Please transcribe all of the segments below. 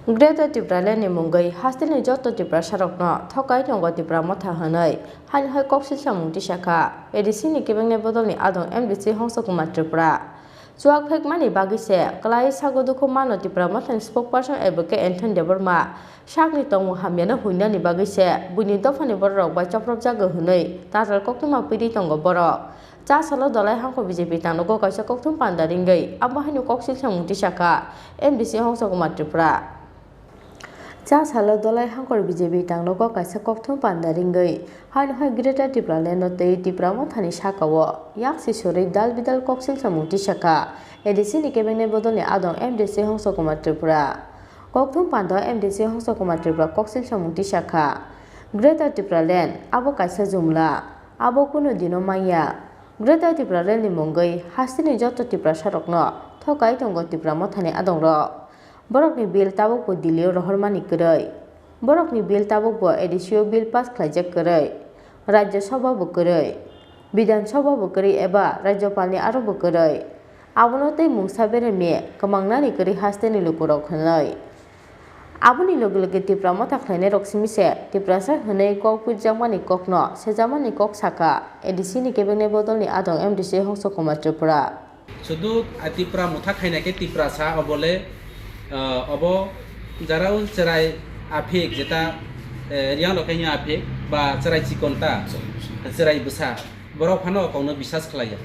Greater Tipralen ni mungai hastilni joto tipra sarokno thokai tongo tipra motha hanai hai koksil samung tisaka edisi ni kebeng ne bodol ni adong MDC hongso kumar Tripura chuak phek mani bagise klai sagodu ko mano tipra motha spokesperson advocate Anthony Deborma sakni tongu hamyana huina ni bagise buni dofani borok ba chaprok jago hunai taral koktuma pidi tongo borok cha salo dolai hangko BJP tangnogo kaisa koktum pandaringai abahanu koksil samung tisaka MDC hongso kumar Tripura cha salo dolai hangkor BJP tangnogo kaisa kokthum pandaringai hai Greater Tipralen no tei Tipra mothani sakawo yaksi sorei dal bidal koksil samung tisaka edisi ni kebeng bodol ni adong MDC hongso kumar Tripura kokthum pando MDC hongso kumar Tripura koksil samung tisaka Greater Tipralen abo kaisa jumla abo kuno dino maya Greater Tipralen ni mungai hastini joto Tipra sarokno thokai tongo Tipra mothani adong ro borok ni bill tabok bo dilio rohormani koroi borok ni bill tabok bo edisio bill pass khlaijak koroi rajya sabha bo koroi bidhan sabha bo koroi eba rajyapal ni aro bo koroi abono tei mungsa bere me kamangnani kori haste ni lukurok hanai aboni loge loge Tipra motha khlainai rok simise Tipra sa hanai kok pujamani kokno sejamani kok saka edisi ni kebeng bodol ni adong MDC hongso kumar Tripura শুধু Tipra motha khainake Tipra sa obole obo jarau cerai afik jeta riang lokainya afik ba cerai cikonta cerai besar borok phano kono bisas khlaya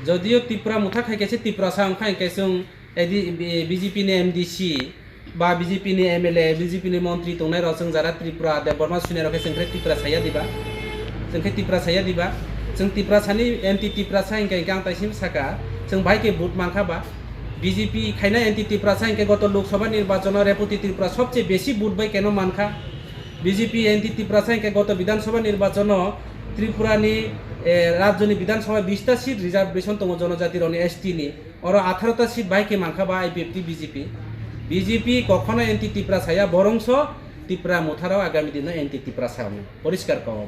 jodio Tipra mutha khaikese Tipra sa khai kesung BJP ni MDC ba BJP ni MLA BJP ni মন্ত্রী tongnai rosung jara Tripura Deborma sune roke sengkre Tipra saya diba sengkre Tipra saya diba seng Tipra sani anti Tipra sa ingkai gang taisim saka seng bai ke vote মাংখা বা BJP খাইনা এনটি ত্রিপুরা সাইকে গত লোকসভা নির্বাচন রেপুতি ত্রিপুরা সবচেয়ে বেশি vote by কেন মানখা BJP N T Tripura সাইকে গত বিধানসভা নির্বাচন ত্রিপুরা নি রাজ্যনি বিধানসভা 20টা সিট রিজার্ভেশন তঙ্গ জনজাতির অনে ST নি অর 18টা সিট বাইকে মানখা বা IPFT BJP কখনো এনটি ত্রিপুরা সাইয়া বরংস ত্রিপুরা মুথারাও আগামী দিনে এনটি ত্রিপুরা সাইনে পরিষ্কার পাবো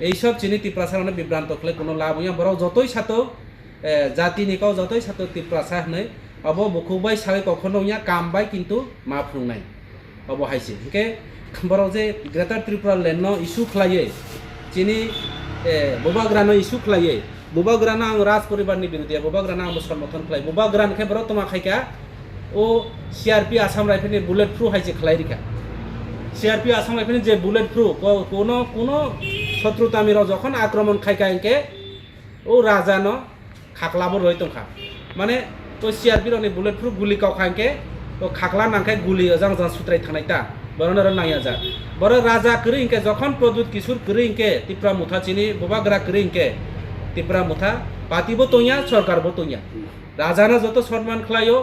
এইসব চিনি ত্রিপুরা সাইনে বিভ্রান্ত হলে কোনো লাভ হইয়া বরং যতই সাথে জাতি নিকাও যতই সাথে Tipra সাহনে অব বকুবাই সাবে কখনো ইয়া কামবাই কিন্তু মা ফুংনাই অব হাইছে ওকে বড় যে Greater Tipralen no ইস্যু খলায়ে চিনি ববাগ্রানো ইস্যু খলায়ে ববাগ্রানা আং রাজ পরিবারনি বিরুদ্ধে ববাগ্রানা আং সমর্থন খলাই ববাগ্রান কে বড় তোমা খাইকা ও CRP আসাম রাইফেলনি বুলেট প্রুফ হাইছে খলাই রিকা CRP আসাম রাইফেলনি যে বুলেট প্রুফ কোনো শত্রুতা মির যখন আক্রমণ খাইকা ইনকে ও রাজানো খাকলাবো রই তংখা মানে তো CRP রনি বুলেট প্রুফ গুলি কাউখাঙ্কে তো খাকলা নাংখাই গুলি জাং জাং সুত্রাই থানাইতা বরনর নাইয়া যা বড় রাজা করি ইনকে যখন প্রদুত কিশোর করি ইনকে Tipra মুথা চিনি ববাগ্রা করি ইনকে Tipra মুথা পাতিবো তোয়া সরকারবো তোয়া রাজানো যত সম্মান খলাইও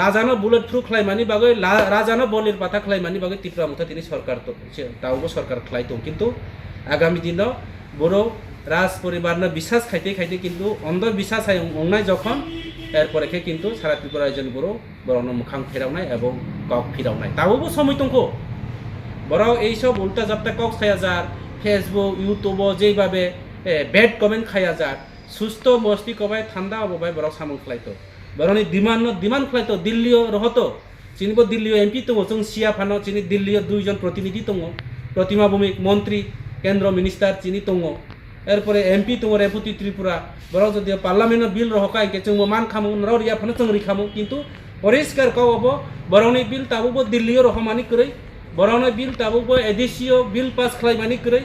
রাজানো বুলেট প্রুফ খলাইমানি বাগৈ রাজানো বলির পাতা খলাইমানি বাগৈ Tipra মুথা তিনি সরকার তো তাওবো সরকার খলাইতো কিন্তু আগামী দিন বড় রাজ পরিবার বিশ্বাস খাইতে খাইতে কিন্তু অন্ধ বিশ্বাস অংনাই যখন এরপরে কিন্তু সারা ত্রিপুরা রাজ্যের বড় মুখাং ফেরাওনাই এবং কক ফিরাওনাই তাওবো সময় তংকো বড় এইসব উল্টা জাপটা কক খাইয়া যার ফেসবুক ইউটিউব যেইভাবে ব্যাড কমেন্ট খাইয়া যার সুস্থ মস্তি কবাই ঠান্ডা অববাই বড় সামং খাইতো বড়নি ডিমান্ড খাইতো দিল্লিও রহতো চিনিব দিল্লিও MP তঙ্গ जों সিয়া ফানো চিনি দিল্লিও দুইজন প্রতিনিধি তঙ্গ প্রতিমা ভৌমিক মন্ত্রী কেন্দ্র মিনিস্টার চিনি তঙ্গ এরপরে MP তোমার রেপুতি ত্রিপুরা বড় যদি পার্লামেন্ট বিল রহকাই কে जों মান খামু নরিয়া ফনে जों রিখামু কিন্তু পরিষ্কার কওবো বরনি বিল তাবো দিল্লিও রহমানি কই বরনি বিল তাবো এডিসিও বিল পাস খাইমানি কই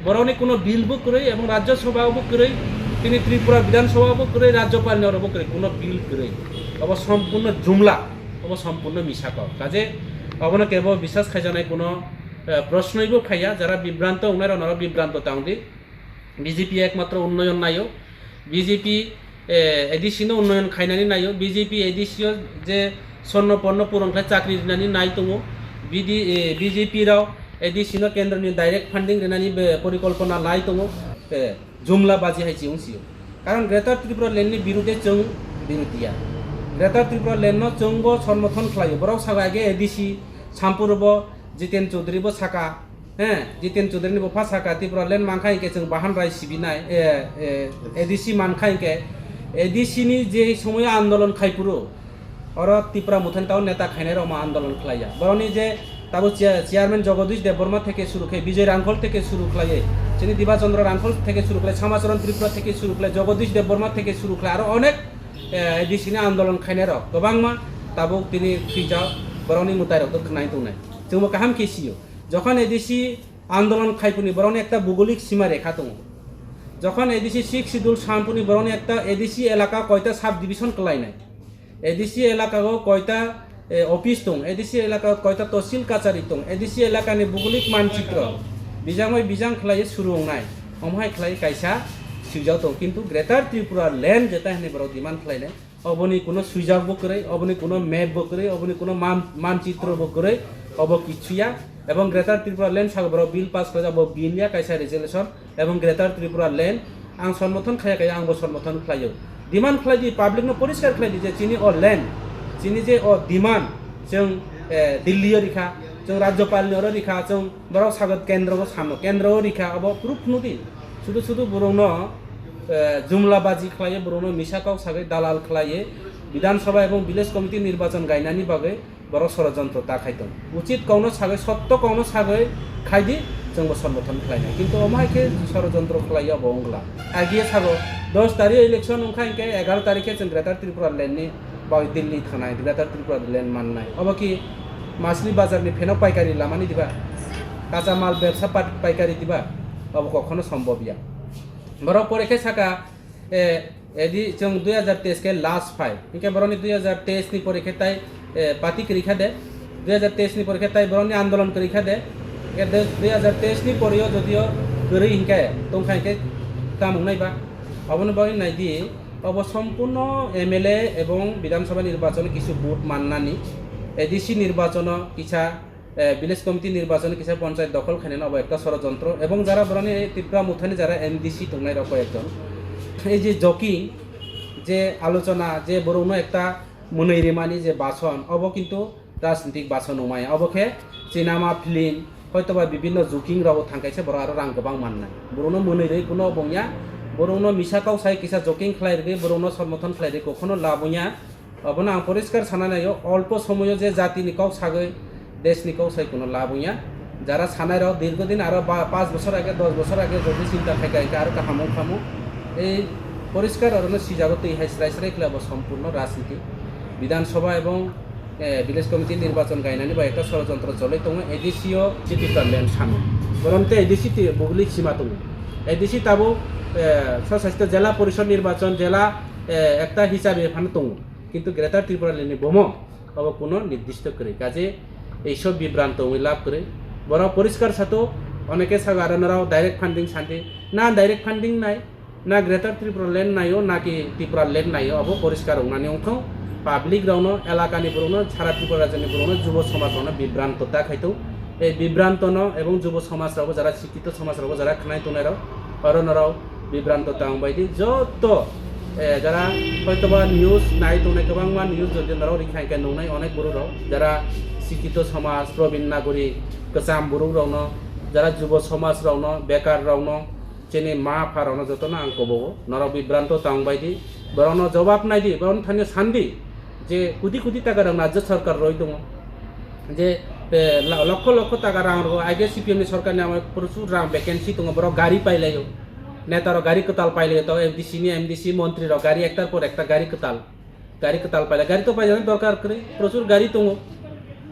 বরনি কোনো বিল বো কই এবং রাজ্য সভাও কই তিনি ত্রিপুরা বিধানসভাও কই রাজ্যপাল নরবো কই কোনো বিল কই অব সম্পূর্ণ জুমলা অব সম্পূর্ণ মিছাক কাজে অবন কেবল বিশ্বাস খাইজানাই কোনো প্রশ্নইবো খাইয়া যারা বিভ্রান্ত উনার অনর বিভ্রান্ত তাউদি BJP একমাত্র উন্নয়ন নাইও BJP এডিসিনো উন্নয়ন খাইনানি নাইও BJP এডিসিও যে স্বর্ণপন্ন পুরনখাই চাকরি দিনানি নাই তঙ্গো BJP রাও এডিসিনো কেন্দ্রনি ডাইরেক্ট ফান্ডিং রেনানি পরিকল্পনা নাই তঙ্গো জুমলা বাজি হাইছি উংসিও কারণ Greater Tipralen ni বিরুদ্ধে जों বিরুদ্ধিয়া Greater Tipralen no जोंबो সমর্থন খাইও বড় সাগাগে এডিসি সামপুরব জিতেন চৌধুরী বো সাকা হ্যাঁ জিতেন চৌধুরী বো ফাসাকা Tipralen মানখাইকে जों বাহান রাই সিবিনাই এডিসি মানখাইকে এডিসি নি যে সময় আন্দোলন খাইপুরো और त्रिपुरा मुथान ताव नेता खाइनाय रमा आंदोलन खालाया बरनि जे ताबो चेयारमैन जगदीश देबबर्मा থেকে শুরু করে বিজয় রাংখল থেকে শুরু করে চিনি দিবাচন্দ্র রাংখল থেকে শুরু করে শ্যামাচরণ ত্রিপুরা থেকে শুরু করে জগদীশ দেববর্মা থেকে শুরু করে আর অনেক এডিসিনি आंदोलन खाइनाय रक गोबांमा ताबो तिनि फ्रिजाव बरनि मुताय रक खनाय दंनाय जोंबो काहाम केसियो যখন এডিসি आंदोलन खाइपुनि बरनि একটা ভৌগোলিক সীমা রেখা दङ যখন এডিসি 6 শিডিউল সামপুনি বরনি একটা এডিসি এলাকা কয়টা সাব ডিভিশন কলাইনাই এডিসি এলাকাও কয়টা অফিস দং এডিসি এলাকা কয়টা তহসিল কাছারি দং এডিসি এলাকানি ভৌগোলিক মানচিত্র বিজাङै বিজাং खलाय सुरुंनाय अमहाय खलाय कायसा सुजाव दं किन्तु ग्रेटर त्रिपुरा लैंड जेता हने बरो डिमांड खलायनाय अबनि कोनो सुजाव बकरै अबनि कोनो मैप बकरै अबनि कोनो मानचित्र बकरै अब किछुया এবং গ্রেটার ত্রিপুরা ল্যান্ড সাগর বিল পাস করে যাব বিলিয়া কাইসা রেজুলেশন এবং গ্রেটার ত্রিপুরা ল্যান্ড आं समर्थन खायाखै आंबो समर्थन खालायो डिमांड खालायदि पाब्लिकनो परिष्कार खालायदि जे चिनि a land Chini J a demand जों दिल्लीयाव रिखा जों राज्यपालनियाव रिखा जों बराव सागत केन्द्रआव सामो केन्द्रआव रिखा अब प्रुफ नुदि सुदु सुदु बरौनो जुमलाबाजी खालायो बरौनो मिसाकाव सागै दालाल खालायो विधानसभा एवं विलेज कमिटि निर्वाचन गायनानि बागै बर षड़यंत्र दाखायदों उचित कौनो सागै सत्य कौनो सागै खायदि जोंबो समर्थन खालायनाय किन्तु अमायके षड़यंत्र खालायो बंगला आगे सागो 10 तारिख इलेक्शन ओंखायके 11 तारिखे जों ग्रेटर त्रिपुरा लैंडनि बागै दिल्ली थानाय ग्रेटर त्रिपुरा लैंड माननाय अब कि मासली बाजारनि फेनो पाइकारि लामानि दिबा काঁচা माल व्यवसा पाइकारि दिबा अब कखनो सम्भव या बर परेखे साका एदि जों 2023 के लास्ट फाइल इनके बरनि 2023 नि परेखे ताई पार्टी करीक्षा दे 2023 नि परीक्षा ताई बरनि आंदोलन करीक्षा दे 2023 नि परियो जदियो गरै हिंके तंखायके काम हुनायबा अबन बाय नायदि अब सम्पूर्ण एमएलए एवं विधानसभा निर्वाचन किछु भोट माननानि एडिसि निर्वाचन किछा विलेज कमिटि निर्वाचन किछा पंचायत दखल खानेन अब एकटा षड़यंत्र एवं जारा बरनि त्रिपुरा मुथानि जारा एमडिसि तंनाय रक एकजन এই যে জকিং যে আলোচনা যে বরৌনো একটা মনৈরিমানি যে বাসন অব কিন্তু রাজনৈতিক বাসন নমায় অবখে সিনেমা ফিল্ম হয়তোবা বিভিন্ন জুকিং রাও থাকাইছে বড় আর রাং গোবাং মাননাय বরৌনো মনৈरै কোনো বংয়া বরৌনো মিসাকাও সাই কিসা জকিং খালাইরে বরৌনো সমর্থন খালাইরে কখনো লাবইয়া অবনা আं পরিষ্কার সানানাयो অল্প সময় যে জাতিনি কাও সাগৈ দেশনি কাও সাই কোনো লাবইয়া যারা সানায় রাও দীর্ঘদিন আর 5 বছর আগে 10 বছর আগে যদি চিন্তা থাকাইকে আর কাহামো খামো এই পরিষ্কার অরণ্য সিজাগতে হাইস্রাইস্রাই খেলাব সম্পূর্ণ রাজনীতি বিধানসভা এবং ভিলেজ কমিটি নির্বাচন গাইনানি বা একটা ষড়যন্ত্র চলে দङ এডিসিও ত্রিপুরা ল্যান্ড সামনে বরন্তে এডিসি ভৌগোলিক সীমা দङ এডিসি তাবো স্বশাসিত জেলা পরিষদ নির্বাচন জেলা একটা হিসাবে এখানে দङ কিন্তু গ্রেটার ত্রিপুরা ল্যান্ডনি বম अब কোনো নির্দিষ্ট করে কাজে এইসব বিভ্রান্ত লাভ করে বড় পরিষ্কার সাথে অনেকে সাগারণরাও ডাইরেক্ট ফান্ডিং শান্তি না ডাইরেক্ট ফান্ডিং নাই ना ग्रेटर त्रिपुरा लैंड नायो ना कि त्रिपुरा लैंड नायो अब परिष्कार होनानै अंखौ पाब्लिक रावनो एलाकानि बरौनो सारा त्रिपुरा राज्यनि बरौनो युव समाजनो बिभ्रान्तता खायतौ ए बिभ्रान्तनो एवं युव समाजरावबो जारा शिक्षित समाजरावबो जारा खानाय तनायराव अरनराव बिभ्रान्तता बायदि जत যারা হয়তোবা নিউজ নাই তনাय गोबांमा निउज जदिनराव रिखायके नंनाय अनेक बर'राव যারা शिक्षित समाज प्रवीण नागरिक गोजाम बर'रावनो যারা युव समाजरावनो बेकार रावनो चेने मा फारावनो जतना आं कबो नराव बिभ्रांत तांबायदि बरनो जवाब नायदि बरन थानि सानदि जे कुदि कुदि टाका रां राज्य सरकार रय दङ जे लक्ष लक्ष टाका रां आगे सीपीएम नि सरकारनि आम प्रचुर रां वैकेंसी दङ बर गाड़ी पाइलायो नेतार गाड़ी कताल पाइलायो त एमडीसी मंत्री र गाड़ी एकटार पर एकटा गाड़ी कताल पाइला गाड़ी तो पाइ दरकार करे प्रचुर गाड़ी दङ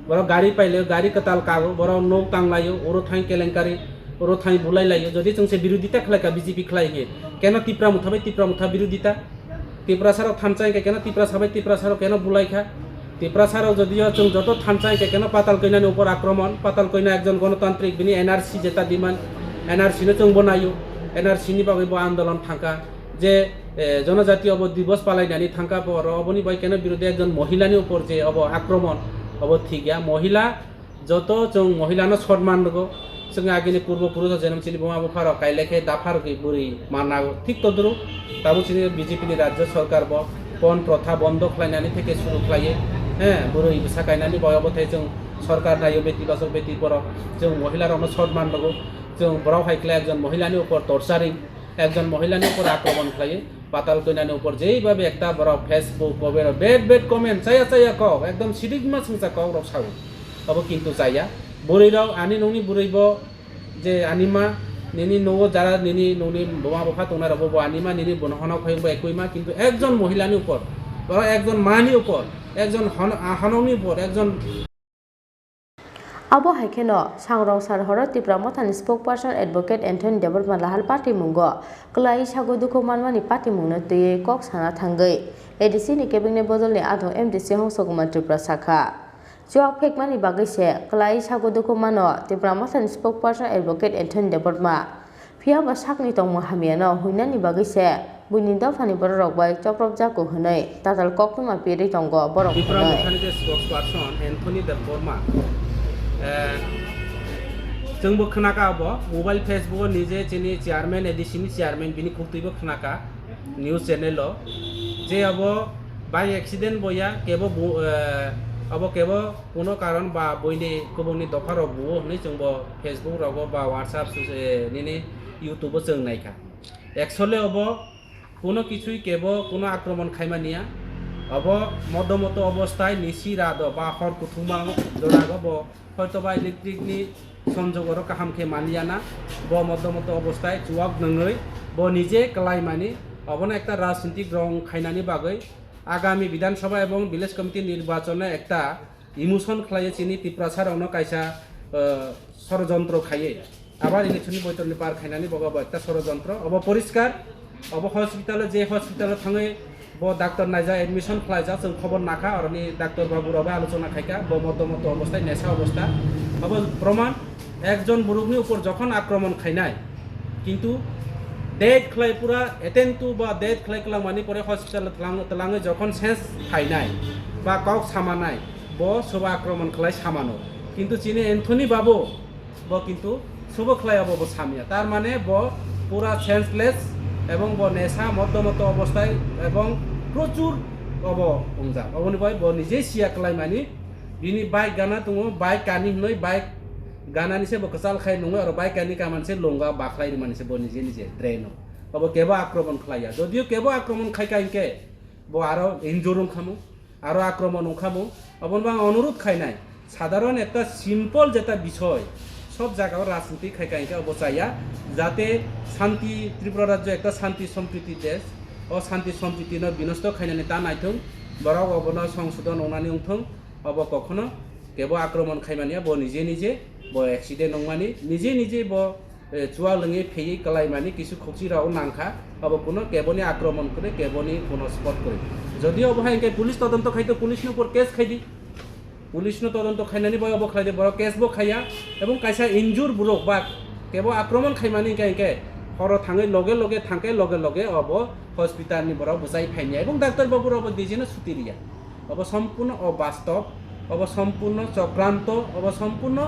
बर गाड़ी पाइलायो गाड़ी कताल कागो बर नौ तांलायो ओरो थाइ केलेंकारी ओरो थाई बुलाई लायो जदि जोंसे विरोधिता खलायका बीजेपी खलायगे केन त्रिपुरा मुथा विरोधिता त्रिपुरा साराव थानचायके केन त्रिपुरा साराव केन बुलायखा त्रिपुरा साराव जदियो जों जत थानचायके केन पाताल कयनानि ऊपर आक्रमण पाताल कयना एकजन गणतांत्रिक बिनि एनआरसी जेता डिमांड एनआरसी नो जों बनायो एनआरसी नि बागैबो आंदोलन थांका जे जनजातीय अब दिवस पालायनानि थांका बर अबनि बाय केन विरोधी एकजन महिलानि ऊपर जे अब आक्रमण अब ठीक गया महिला जत जों महिलानो सम्मान दगो जों आगे पूर्वपुरुष जन्म चिनि बमा बुफार काइलेखे दाफार बुरी मानागो ठीक तद्रु ताबो चिनि बीजेपी राज्य सरकार पन प्रथा बंद खालायनानै थेके शुरू खालायो बुरै बिसा गायनानै बयावथाय जों सरकार नायो बेटी बासो बेटी पर जों महिलारावनो सम्मान दगो जों बराव हाइक्ला एकजन महिलानि ऊपर टर्चारिं एकजन महिलानि ऊपर आक्रमण खालायो পাতাল কইনানি উপর যেইভাবে একটা বড় ফেসবুক কবের বেড কমেন্ট চাইয়া কক একদম সিডিগমা সুংসা কক রক সাউ অব কিন্তু চাইয়া বুড়িরাও আনি ননি বুড়িব যে আনিমা নিনি নৌ যারা নিনি ননি বোমা বফা তোনার হবো আনিমা নিনি বনহনক হইব একইমা কিন্তু একজন মহিলানি উপর বা একজন মানি উপর একজন হননি উপর একজন Abo haikeno sangrong sarhoro tipra mothani spokesperson advocate Anthony Development lahal party mungo klai sago duko manmani party mungno teye kok sana thangai ADC ni kebing ne bodolni adho MDC hongsogma tripura sakha Joak phek mani bagai se klai sago duko mano tipra mothani spokesperson advocate Anthony Development Pia ba sakni tongmo hamiano huinani bagai se buinin dafani borok bai choprop jako hunai tatal kokuma piri tongo borok tipra mothani spokesperson Anthony Development जोंबो खोनाका अब mobile Facebook निजे चिनी chairman एडिसिनि chairman बिनि खुक्तिबो खोनाका news channel जे अब by accident बया केबो अब केबो कोनो कारण बा बयनि कबोनि दफार बुओ हनै जोंबो फेसबुक रगो बा व्हाट्सएप निनि यूट्यूब जों नायका एक्चुअली अब कोनो किछुई केबो कोनो आक्रमण खायमानिया अब मदमत अवस्थाय निसि राद बा हर कुथुमा दरागो হয়তো বা ইলেকট্রিকনি সংযোগর কাহামকে মানিয়ানা ব মধ্যমত অবস্থায় চুয়াক নঙৈ ব নিজে কালাইমানি অবন একটা রাজনৈতিক রং খাইনানি বাগৈ আগামী বিধানসভা এবং ভিলেজ কমিটি নির্বাচনে একটা ইমোশন খাইয়ে চিনি ত্রিপ্রাসার অন্য কাইসা ষড়যন্ত্র খাইয়ে আবার ইলেকশন বৈতরণী পার খাইনানি বগাব একটা ষড়যন্ত্র অব পরিষ্কার অব হসপিটালে যে হসপিটালে থাঙে ব ডাক্তার নাইজা এডমিশন খাইজা जों খবর নাখা আর ডাক্তার বাবুরাবে আলোচনা খাইকা ব মধ্যমত অবস্থায় নেশা অবস্থা অব প্রমাণ একজন বুরুগনি উপর যখন আক্রমণ খাইনাই কিন্তু ডেট খাই পুরা এটেন্টু বা ডেট খাই কলা মানি পরে হসপিটাল তলাঙে যখন শেষ খাইনাই বা কক সামানাই ব সবা আক্রমণ খাই সামানো কিন্তু চিনি এন্থনি বাবু ব কিন্তু সব খাই অব সামিয়া তার মানে ব পুরা সেন্সলেস এবং ব নেশা মধ্যমত অবস্থায় এবং প্রচুর অব অংজা অবনিফাই ব নিজে সিয়া খাইমানি বিনি বাইক গানা দङ বাইক কানি হই বাইক গানানিসে ব কসাল খাই নङ আর বাইক কানি কামানসে লঙ্গা বাখলাই মানিসে ব নিজে নিজে ট্রেন অব কেবা আক্রমণ খাইয়া যদিও কেবা আক্রমণ খাইকাইকে ব আরো ইনজুরুম খামু আরো আক্রমণ খামু অবনবা অনুরোধ খাইনাই সাধারণ একটা সিম্পল যেটা বিষয় সব জায়গায় রাজনীতি খাইকাইকে অবচাইয়া যাতে শান্তি ত্রিপুরা রাজ্য একটা শান্তি সম্প্রীতি দেশ ও শান্তি সম্প্রীতি বিনষ্ট খাইনানি তা নাইথং বরক অবন সংশোধন ওনানি উঠং অব কখনো কেব আক্রমণ খাইমানিয়া ব নিজে নিজে ব অ্যাক্সিডেন্ট নংমানি নিজে নিজে ব চুয়া লঙে ফেই কালাইমানি কিছু খুচি রাও নাংখা অব কোনো কেবনি আক্রমণ করে কেবনি কোনো স্পট করে যদিও অবহাইকে পুলিশ তদন্ত খাইতো পুলিশের উপর কেস খাইদি পুলিশনো তদন্ত খাইনানি বয় অব খাইদে বড় কেস বো খাইয়া এবং কাইসা ইনজুর বুরক বা কেব আক্রমণ খাইমানি কাইকে হর থাঙে লগে লগে থাঙ্কে লগে লগে অব হসপিটালনি বড় বুঝাই ফাইনিয়া এবং ডাক্তার বাবুর অব দিজেনো ছুটি দিয়া অব সম্পূর্ণ অবাস্তব অব সম্পূর্ণ চক্রান্ত অব সম্পূর্ণ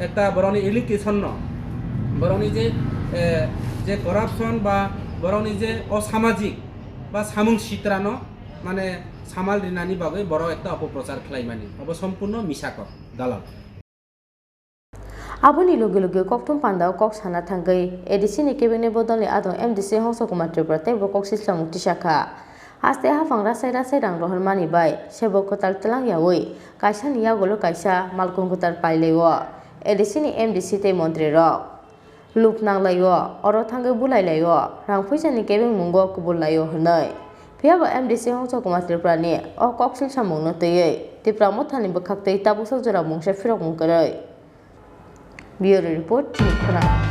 একটা বরনি এলিগেশন ন বরনি যে করাপশন বা বরনি যে অসামাজিক বা সামুং চিত্রান মানে সামাল রিনানি বাগৈ বড় একটা অপপ্রচার খাইমানি অব সম্পূর্ণ মিছাকর দালাল Aboni loge loge koktum pandao kok sana thangai ADC ni kebene bodolni adong MDC hongsogma tripura tebo kok sisamung tisaka Aste ha fangra sai rang rohon mani bai sebo kotal telang yawi kaisa ni yagolo kaisa malkung kotar pailewo ADC ni MDC te mantri rok lup nang layo oro thangai bulai layo rang phaisa ni kebeng mungo kubul layo hnai Phiaba MDC hongsogma tripura ni o kok sisamung no teye tripura mothani bkhak tei tabusok jora mungse firok mungkarai Bureau Report, Nikona.